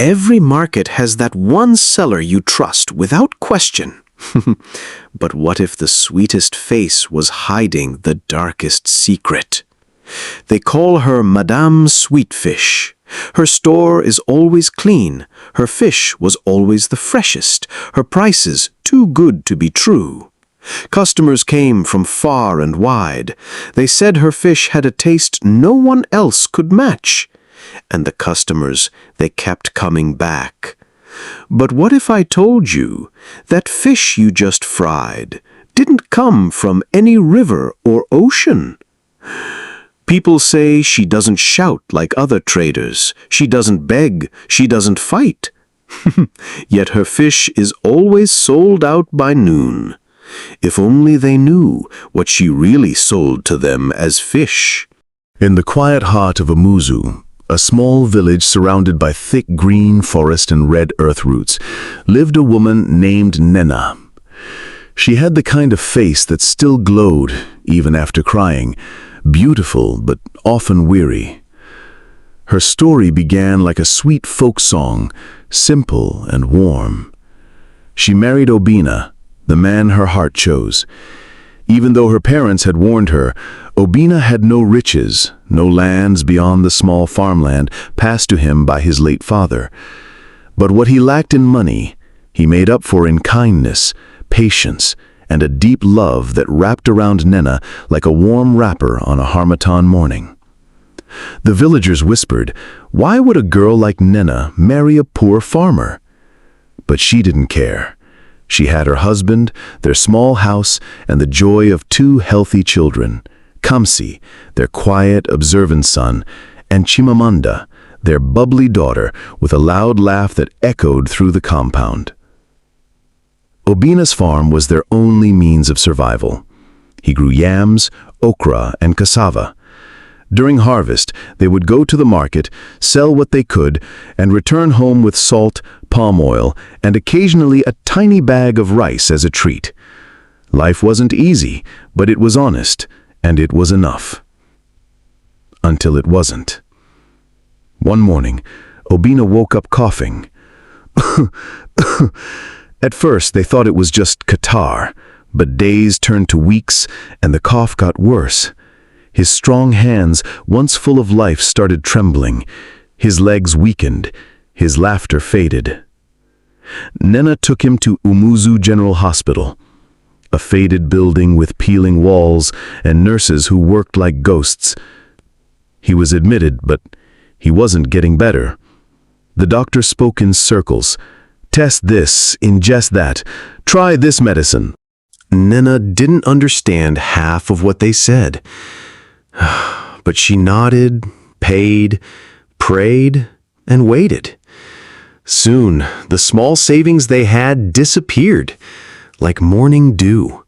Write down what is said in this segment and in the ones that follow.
Every market has that one seller you trust without question. But what if the sweetest face was hiding the darkest secret? They call her Madame Sweetfish. Her store is always clean. Her fish was always the freshest. Her prices too good to be true. Customers came from far and wide. They said her fish had a taste no one else could match. And the customers, they kept coming back. But what if I told you that fish you just fried didn't come from any river or ocean? People say she doesn't shout like other traders. She doesn't beg. She doesn't fight. Yet her fish is always sold out by noon. If only they knew what she really sold to them as fish. In the quiet heart of Umuzu, a small village surrounded by thick green forest and red earth roots, lived a woman named Nnenna. She had the kind of face that still glowed even after crying, beautiful but often weary. Her story began like a sweet folk song, simple and warm. She married Obina, the man her heart chose. Even though her parents had warned her, Obina had no riches, no lands beyond the small farmland passed to him by his late father. But what he lacked in money, he made up for in kindness, patience, and a deep love that wrapped around Nnenna like a warm wrapper on a Harmattan morning. The villagers whispered, why would a girl like Nnenna marry a poor farmer? But she didn't care. She had her husband, their small house, and the joy of 2 healthy children, Kamsi, their quiet, observant son, and Chimamanda, their bubbly daughter, with a loud laugh that echoed through the compound. Obina's farm was their only means of survival. He grew yams, okra, and cassava. During harvest, they would go to the market, sell what they could, and return home with salt, palm oil, and occasionally a tiny bag of rice as a treat. Life wasn't easy, but it was honest, and it was enough. Until it wasn't. One morning, Obina woke up coughing. At first, they thought it was just catarrh, but days turned to weeks, and the cough got worse. His strong hands, once full of life, started trembling. His legs weakened. His laughter faded. Nnenna took him to Umuzu General Hospital, a faded building with peeling walls and nurses who worked like ghosts. He was admitted, but he wasn't getting better. The doctor spoke in circles. Test this, ingest that, try this medicine. Nnenna didn't understand half of what they said. But she nodded, paid, prayed, and waited. Soon, the small savings they had disappeared, like morning dew.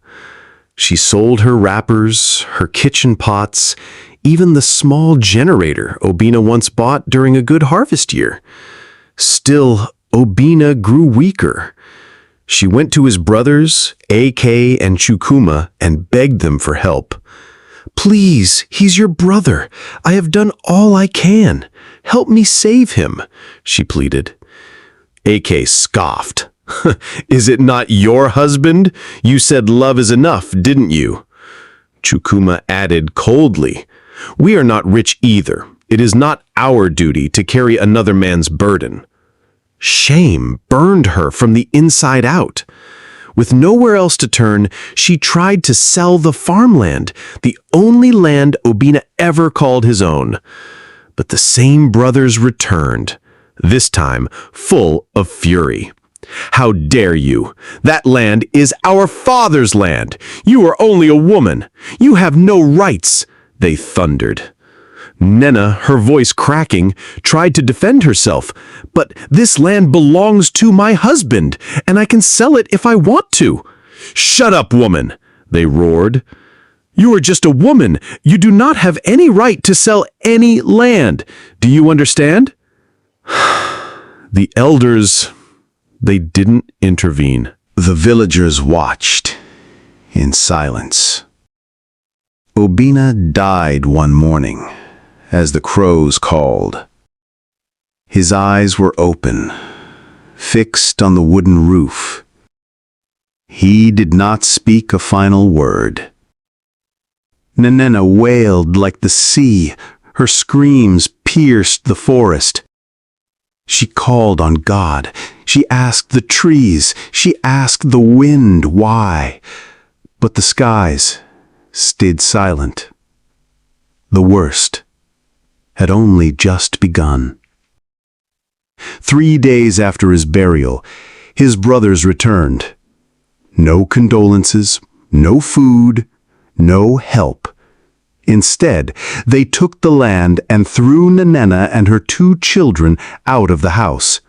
She sold her wrappers, her kitchen pots, even the small generator Obina once bought during a good harvest year. Still, Obina grew weaker. She went to his brothers, AK and Chukuma, and begged them for help. Please, he's your brother. I have done all I can. Help me save him, she pleaded. AK scoffed. Is it not your husband? You said love is enough, didn't you? Chukuma added coldly, we are not rich either. It is not our duty to carry another man's burden. Shame burned her from the inside out. With nowhere else to turn, she tried to sell the farmland, the only land Obina ever called his own. But the same brothers returned, this time full of fury. How dare you? That land is our father's land. You are only a woman. You have no rights, they thundered. Nnenna, her voice cracking, tried to defend herself. But this land belongs to my husband, and I can sell it if I want to. Shut up, woman, they roared. You are just a woman. You do not have any right to sell any land. Do you understand? The elders, they didn't intervene. The villagers watched in silence. Obina died one morning, as the crows called. His eyes were open, fixed on the wooden roof. He did not speak a final word. Nnenna wailed like the sea. Her screams pierced the forest. She called on God. She asked the trees. She asked the wind why. But the skies stayed silent. The worst had only just begun. 3 days after his burial, his brothers returned. No condolences, no food, no help. Instead, they took the land and threw Nnenna and her 2 children out of the house,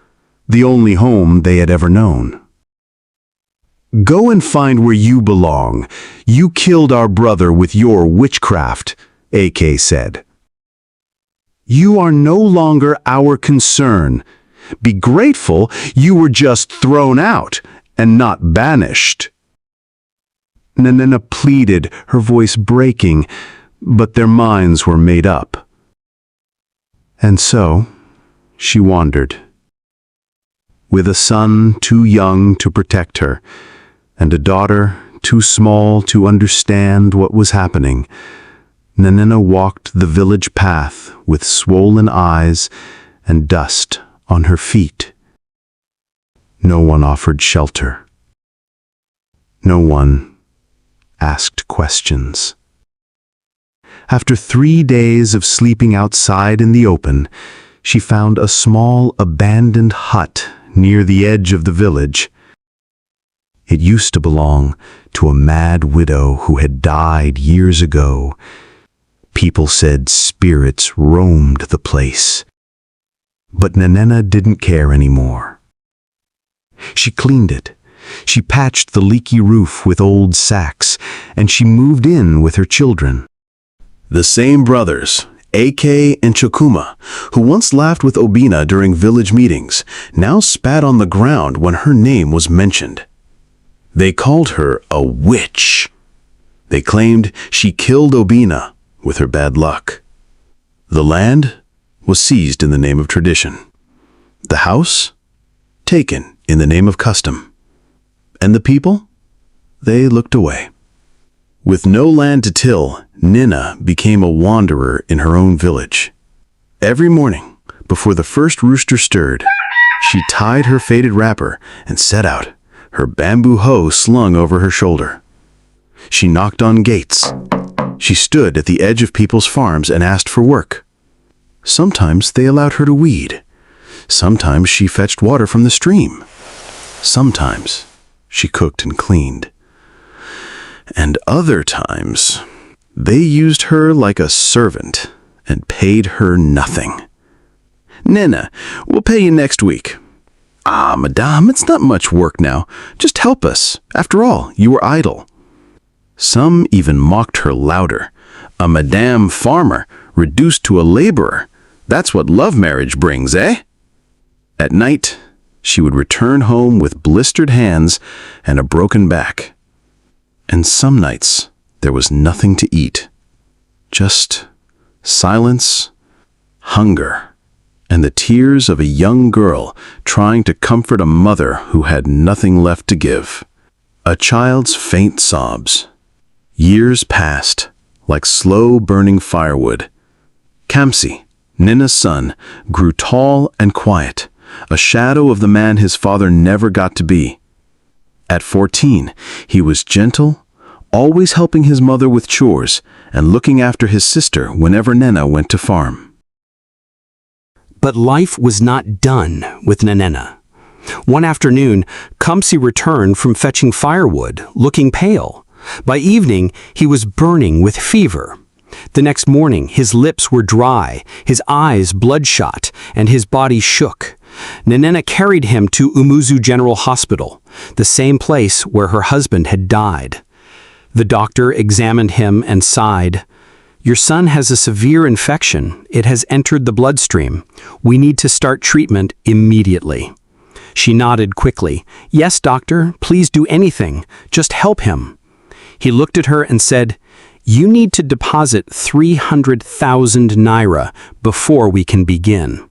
the only home they had ever known. "Go and find where you belong. You killed our brother with your witchcraft," AK said. "You are no longer our concern. Be grateful you were just thrown out and not banished." Nnenna pleaded, her voice breaking, but their minds were made up. And so, she wandered. With a son too young to protect her, and a daughter too small to understand what was happening, Nnenna walked the village path with swollen eyes and dust on her feet. No one offered shelter. No one asked questions. After 3 days of sleeping outside in the open, she found a small abandoned hut near the edge of the village. It used to belong to a mad widow who had died years ago. People said spirits roamed the place. But Nnenna didn't care anymore. She cleaned it. She patched the leaky roof with old sacks, and she moved in with her children. The same brothers, AK and Chukuma, who once laughed with Obina during village meetings, now spat on the ground when her name was mentioned. They called her a witch. They claimed she killed Obina with her bad luck. The land was seized in the name of tradition. The house, taken in the name of custom. And the people, they looked away. With no land to till, Nnenna became a wanderer in her own village. Every morning, before the first rooster stirred, she tied her faded wrapper and set out, her bamboo hoe slung over her shoulder. She knocked on gates. She stood at the edge of people's farms and asked for work. Sometimes they allowed her to weed. Sometimes she fetched water from the stream. Sometimes she cooked and cleaned. And other times, they used her like a servant and paid her nothing. "Nnenna, we'll pay you next week." "Ah, madame, it's not much work now. Just help us. After all, you were idle." Some even mocked her louder. "A madame farmer, reduced to a laborer. That's what love marriage brings, eh?" At night, she would return home with blistered hands and a broken back. And some nights, there was nothing to eat. Just silence, hunger, and the tears of a young girl trying to comfort a mother who had nothing left to give. A child's faint sobs. Years passed, like slow-burning firewood. Kamsi, Nnenna's son, grew tall and quiet, a shadow of the man his father never got to be. At 14, he was gentle, always helping his mother with chores and looking after his sister whenever Nnenna went to farm. But life was not done with Nnenna. One afternoon, Kamsi returned from fetching firewood, looking pale. By evening, he was burning with fever. The next morning, his lips were dry, his eyes bloodshot, and his body shook. Nnenna carried him to Umuzu General Hospital, the same place where her husband had died. The doctor examined him and sighed. "Your son has a severe infection. It has entered the bloodstream. We need to start treatment immediately." She nodded quickly. "Yes, doctor, please do anything. Just help him." He looked at her and said, "You need to deposit 300,000 naira before we can begin."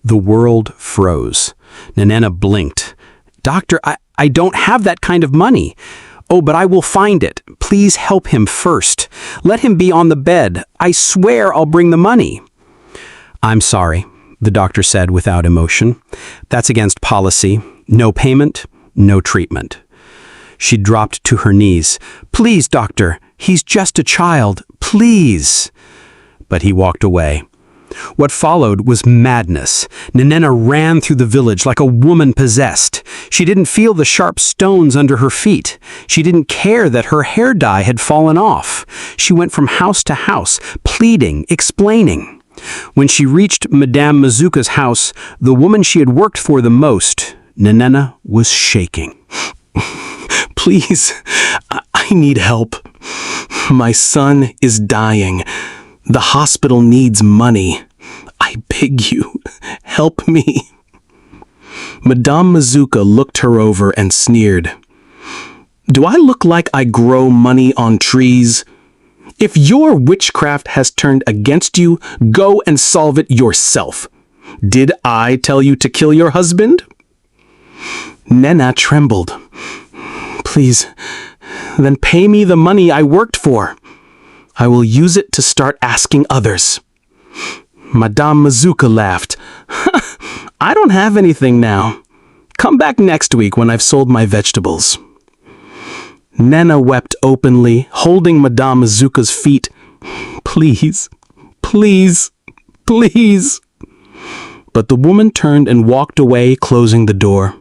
The world froze. Nnenna blinked. "Doctor, I don't have that kind of money." "Oh, but I will find it. Please help him first. Let him be on the bed. I swear I'll bring the money." "I'm sorry," the doctor said without emotion. "That's against policy. No payment, no treatment." She dropped to her knees. "Please, doctor, he's just a child. Please." But he walked away. What followed was madness. Nnenna ran through the village like a woman possessed. She didn't feel the sharp stones under her feet. She didn't care that her hair dye had fallen off. She went from house to house, pleading, explaining. When she reached Madame Mazuka's house, the woman she had worked for the most, Nnenna was shaking. "Please, I need help. My son is dying. The hospital needs money. I beg you, help me." Madame Mazuka looked her over and sneered. "Do I look like I grow money on trees? If your witchcraft has turned against you, go and solve it yourself. Did I tell you to kill your husband?" Nnenna trembled. "Please, then pay me the money I worked for. I will use it to start asking others." Madame Mazuka laughed. "I don't have anything now. Come back next week when I've sold my vegetables." Nnenna wept openly, holding Madame Mazuka's feet. "Please, please, please." But the woman turned and walked away, closing the door.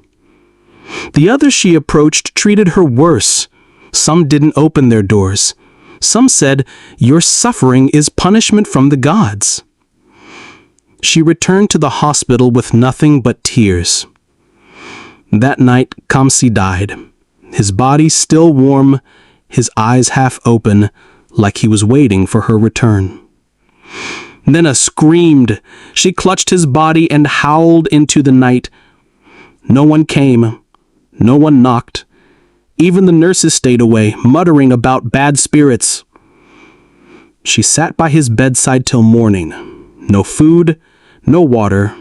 The others she approached treated her worse. Some didn't open their doors. Some said, "Your suffering is punishment from the gods." She returned to the hospital with nothing but tears. That night, Kamsi died, his body still warm, his eyes half open, like he was waiting for her return. Nnenna screamed. She clutched his body and howled into the night. No one came. No one knocked. Even the nurses stayed away, muttering about bad spirits. She sat by his bedside till morning. No food, no water,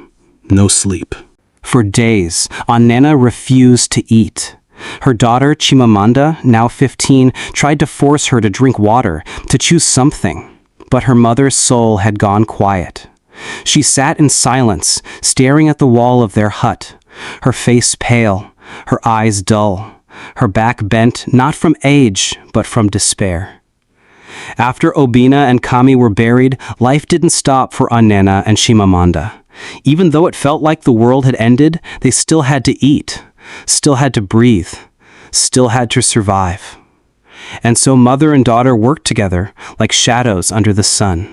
no sleep. For days, Nnenna refused to eat. Her daughter, Chimamanda, now 15, tried to force her to drink water, to choose something. But her mother's soul had gone quiet. She sat in silence, staring at the wall of their hut, her face pale, her eyes dull, her back bent not from age, but from despair. After Obina and Kami were buried, life didn't stop for Nnenna and Chimamanda. Even though it felt like the world had ended, they still had to eat, still had to breathe, still had to survive. And so mother and daughter worked together like shadows under the sun.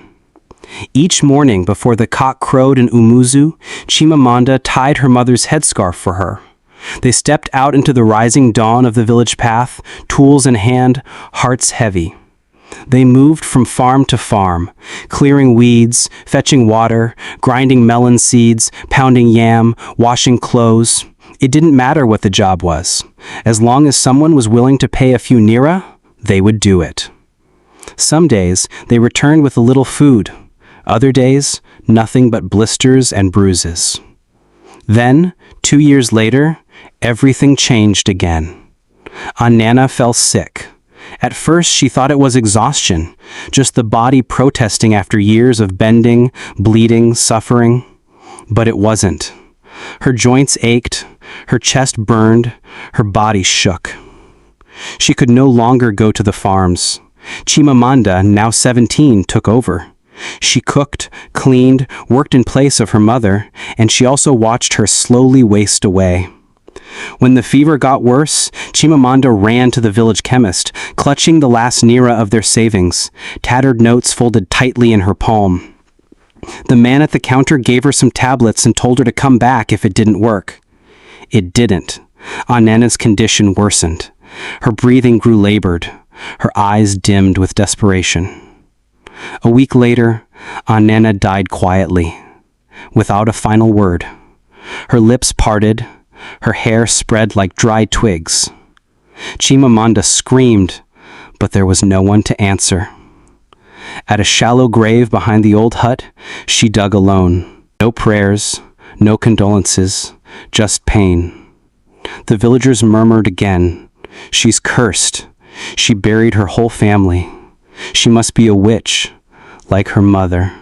Each morning before the cock crowed in Umuzu, Chimamanda tied her mother's headscarf for her. They stepped out into the rising dawn of the village path, tools in hand, hearts heavy. They moved from farm to farm, clearing weeds, fetching water, grinding melon seeds, pounding yam, washing clothes. It didn't matter what the job was. As long as someone was willing to pay a few nira, they would do it. Some days, they returned with a little food. Other days, nothing but blisters and bruises. Then, 2 years later, everything changed again. Nnenna fell sick. At first, she thought it was exhaustion, just the body protesting after years of bending, bleeding, suffering. But it wasn't. Her joints ached, her chest burned, her body shook. She could no longer go to the farms. Chimamanda, now 17, took over. She cooked, cleaned, worked in place of her mother, and she also watched her slowly waste away. When the fever got worse, Chimamanda ran to the village chemist, clutching the last nira of their savings, tattered notes folded tightly in her palm. The man at the counter gave her some tablets and told her to come back if it didn't work. It didn't. Nnenna's condition worsened. Her breathing grew labored. Her eyes dimmed with desperation. A week later, Nnenna died quietly, without a final word. Her lips parted, her hair spread like dry twigs. Chimamanda screamed, but there was no one to answer. At a shallow grave behind the old hut, she dug alone. No prayers, No condolences, just pain. The villagers murmured again. She's cursed. She buried her whole family. She must be a witch, like her mother.